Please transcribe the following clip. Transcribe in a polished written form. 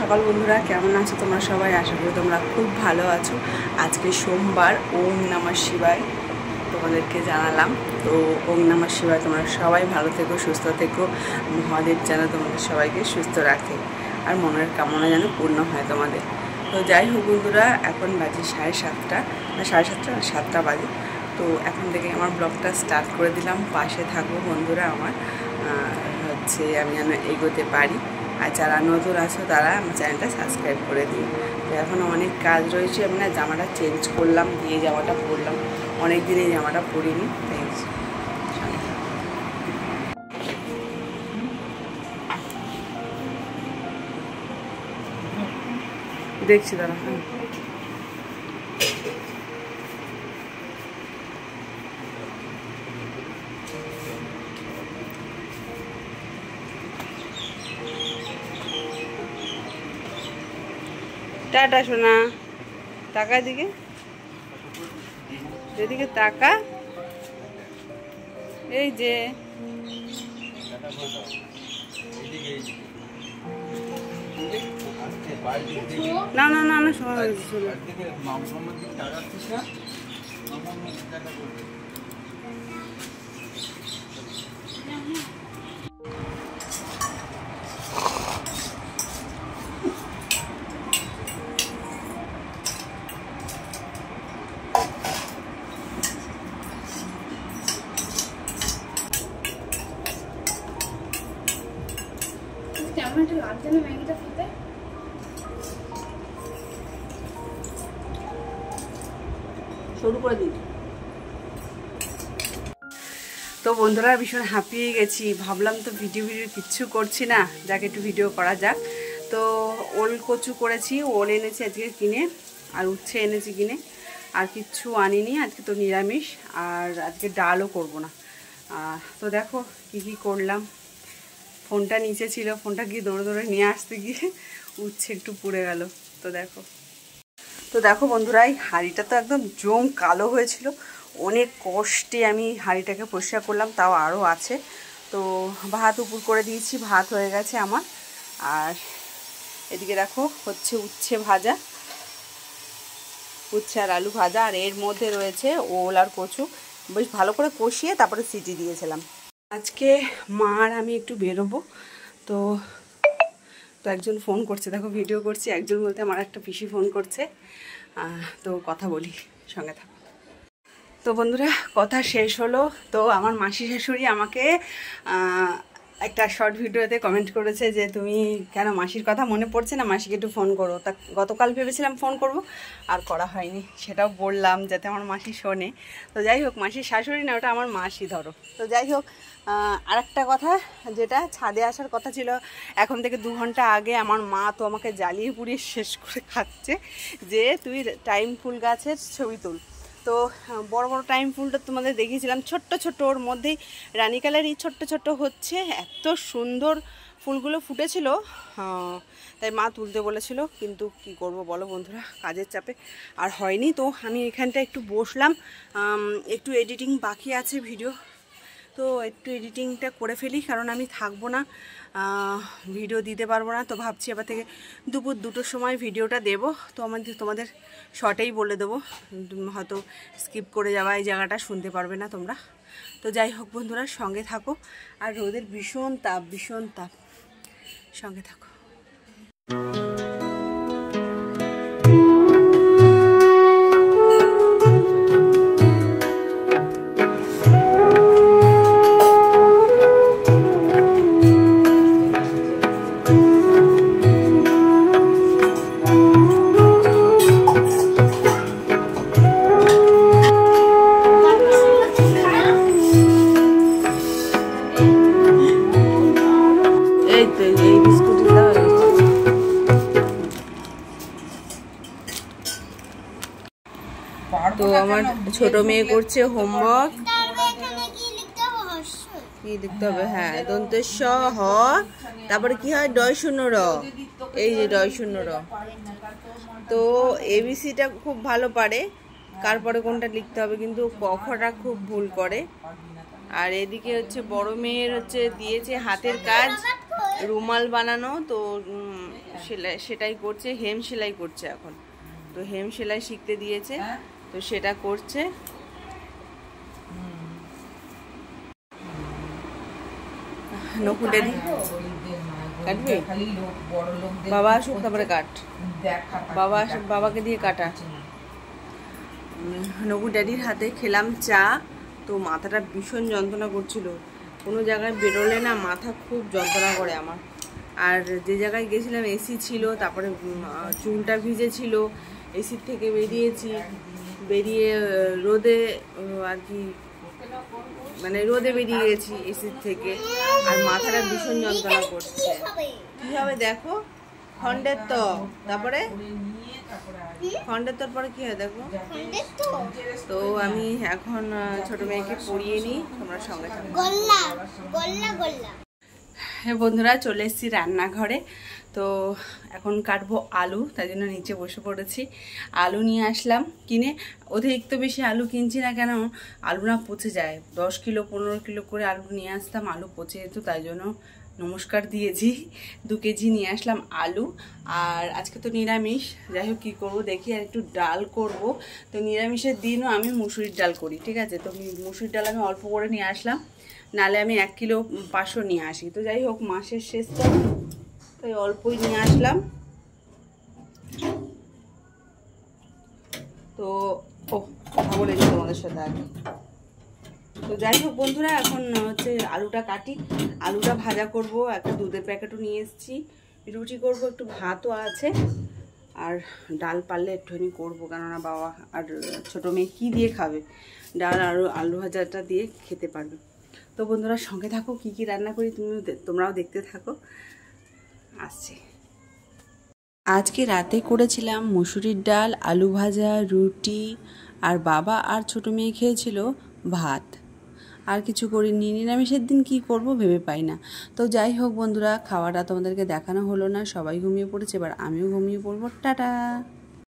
সকাল বন্ধুরা, কেমন আছো তোমরা সবাই? আশা করি তোমরা খুব ভালো আছো। আজকে সোমবার, ওম নমঃ শিবায় তোমাদেরকে জানালাম। তো ওম নমঃ শিবায়, তোমরা সবাই ভালো থেকো, সুস্থ থেকো। মহাদেব যেন তোমাদের সবাইকে সুস্থ রাখে আর মনের কামনা যেন পূর্ণ হয় তোমাদের। তো যাই হোক বন্ধুরা, এখন বাজে 7:30, না 7:30 না 7টা বাজে। তো এখন থেকে আমার ব্লগটা স্টার্ট করে দিলাম। পাশে থাকবো বন্ধুরা আমার, আমি যেন এগোতে পারি। আর যারা নতুন আছো তারা আমার চ্যানেলটা সাবস্ক্রাইব করে দিই। তো এখনও অনেক কাজ রয়েছে। আমি না জামাটা চেঞ্জ করলাম, দিয়ে জামাটা পরলাম। অনেক দিন এই জামাটা পরিনি, তাই দেখছি দাঁড়া। টাটা সোনা, টাকা দিকে, এদিকে টাকা। এই যে না না না না সময় কেমন একটা লাগছে না ম্যাগিটা খেতে। শুরু করে দিই। তো বন্ধুরা, ভীষণ হাঁপিয়ে গেছি। ভাবলাম তো ভিডিও কিচ্ছু করছি না, যাকে একটু ভিডিও করা যাক। তো ওল কচু করেছি, ওল এনেছি আজকে কিনে, আর উচ্ছে এনেছি কিনে, আর কিচ্ছু আনিনি। আজকে তো নিরামিষ, আর আজকে ডালও করব না। তো দেখো কি করলাম। ফোনটা নিচে ছিল, ফোনটা গিয়ে দৌড়ে দৌড়ে নিয়ে আসতে গিয়ে উচ্ছে একটু পুড়ে গেল। তো দেখো বন্ধুরা, এই হাঁড়িটা তো একদম জম কালো হয়েছিল। অনেক কষ্টে আমি হাঁড়িটাকে পরিষ্কার করলাম, তাও আরও আছে। তো ভাত উপর করে দিয়েছি, ভাত হয়ে গেছে আমার। আর এদিকে দেখো হচ্ছে উচ্ছে ভাজা, উচ্ছে আর আলু ভাজা, আর এর মধ্যে রয়েছে ওল আর কচু। বেশ ভালো করে কষিয়ে তারপরে সিটি দিয়েছিলাম। আজকে মা আর আমি একটু বেরোবো। তো একজন ফোন করছে, দেখো ভিডিও করছি। একজন বলতে আমার একটা পিসি ফোন করছে। তো কথা বলি, সঙ্গে থাকো। তো বন্ধুরা, কথা শেষ হলো। তো আমার মাসি শাশুড়ি আমাকে একটা শর্ট ভিডিওতে কমেন্ট করেছে যে তুমি কেন মাসির কথা মনে পড়ছে না, মাসিকে একটু ফোন করো। তা গতকাল ভেবেছিলাম ফোন করব, আর করা হয়নি। সেটাও বললাম যাতে আমার মাসি শোনে। তো যাই হোক, মাসির শাশুড়ি না, ওটা আমার মাসি ধরো। তো যাই হোক, আরেকটা কথা, যেটা ছাদে আসার কথা ছিল এখন থেকে 2 ঘন্টা আগে, আমার মা তো আমাকে জ্বালিয়ে পুড়িয়ে শেষ করে খাচ্ছে যে তুই টাইম ফুল গাছের ছবি তুল। তো বড় বড় টাইম ফুলটা তোমাদের দেখিয়েছিলাম, ছোট্ট ছোট্ট, ওর মধ্যেই রানী কালারই ছোট্ট ছোট্ট হচ্ছে। এত সুন্দর ফুলগুলো ফুটেছিল, তাই মা তুলতে বলেছিল। কিন্তু কি করব বলো বন্ধুরা, কাজের চাপে আর হয়নি। তো আমি এখানটা একটু বসলাম, একটু এডিটিং বাকি আছে ভিডিও। তো একটু এডিটিংটা করে ফেলি, কারণ আমি থাকবো না, ভিডিও দিতে পারবো না। তো ভাবছি এবার থেকে দুপুর 2টোর সময় ভিডিওটা দেবো। তো তোমাদের শর্টেই বলে দেবো, হয়তো স্কিপ করে যাওয়া এই জায়গাটা শুনতে পারবে না তোমরা। তো যাই হোক বন্ধুরা, সঙ্গে থাকো। আর রোদের ভীষণ তাপ, সঙ্গে থাকো। তো আমার ছোট মেয়ে করছে হোমওয়ার্ক। কি লিখতে হবে? হ্যাঁ, দন্তেশ হ, তারপরে কি হয়, ডয় শূন্য র। এই যে ডয় শূন্য র। তো এবিসিটা খুব ভালো পারে, কারপরে কোনটা লিখতে হবে, কিন্তু কখটা খুব ভুল করে। আর এদিকে হচ্ছে বড় মেয়ের হচ্ছে দিয়েছে হাতের কাজ, রুমাল বানানো। তো সেটাই করছে, হেম সেলাই করছে এখন। তো হেম সেলাই শিখতে দিয়েছে, তো সেটা করছে। নকু ড্যাডি কাটবি, বাবা আসুক তারপরে কাট, বাবাকে দিয়ে কাটা। নকু ড্যাডির হাতে খেলাম চা, তো মাথাটা ভীষণ যন্ত্রণা করছিল, কোনো জায়গায় বেরোলে না মাথা খুব যন্ত্রণা করে আমার। আর যে জায়গায় গেছিলাম এসি ছিল, তারপরে চুলটা ভিজে ছিল, এসির থেকে বেরিয়েছি, বেরিয়ে রোদে আর কি মানে রোদে বেরিয়ে গেছি এসির থেকে, আর মাথাটা ভীষণ যন্ত্রণা করছে। কি হবে দেখো, খন্ডের তো, তারপরে খন্ডের তোর পরে কি হয় দেখো। তো আমি এখন ছোট মেয়েকে পড়িয়ে নিই, তোমরা সঙ্গে থাকো। হ্যাঁ বন্ধুরা, চলে এসেছি রান্নাঘরে। তো এখন কাটবো আলু, তাই জন্য নিচে বসে পড়েছি। আলু নিয়ে আসলাম কিনে, অতিরিক্ত বেশি আলু কিনছি না, কেন আলু না পচে যায়। 10 কিলো 15 কিলো করে আলু নিয়ে আসতাম, আলু পচে যেত, তাই জন্য নমস্কার দিয়েছি, 2 কেজি নিয়ে আসলাম আলু। আর আজকে তো নিরামিষ, যাই হোক কী করবো দেখি, আর একটু ডাল করব। তো নিরামিষের দিনও আমি মুসুরির ডাল করি, ঠিক আছে। তো মুসুরির ডাল আমি অল্প করে নিয়ে আসলাম, নালে আমি 1 কিলো 500 নিয়ে আসি। তো যাই হোক মাসের শেষ তো, তাই অল্পই নিয়ে আসলাম। তো কথা বলেছি তোমাদের সাথে আগে। তো যাই হোক বন্ধুরা, এখন হচ্ছে আলুটা কাটি, আলুটা ভাজা করব। একটা দুধের প্যাকেটও নিয়ে এসেছি, রুটি করব, একটু ভাতও আছে, আর ডাল পারলে একটুখানি করবো, কেননা বাবা আর ছোটো মেয়ে কী দিয়ে খাবে, ডাল আর আলু ভাজাটা দিয়ে খেতে পারবে। তো বন্ধুরা সঙ্গে থাকো, কি কি রান্না করি তোমরাও দেখতে থাকো, আসছে। আজকে রাতে করেছিলাম মুসুরির ডাল, আলু ভাজা, রুটি, আর বাবা আর ছোটো মেয়ে খেয়েছিল ভাত। আর কিছু করিনি, নিরামিষের দিন কি করব ভেবে পাই না। তো যাই হোক বন্ধুরা, খাওয়াটা তোমাদেরকে দেখানো হলো না, সবাই ঘুমিয়ে পড়েছে, এবার আমিও ঘুমিয়ে পড়বো। টাটা।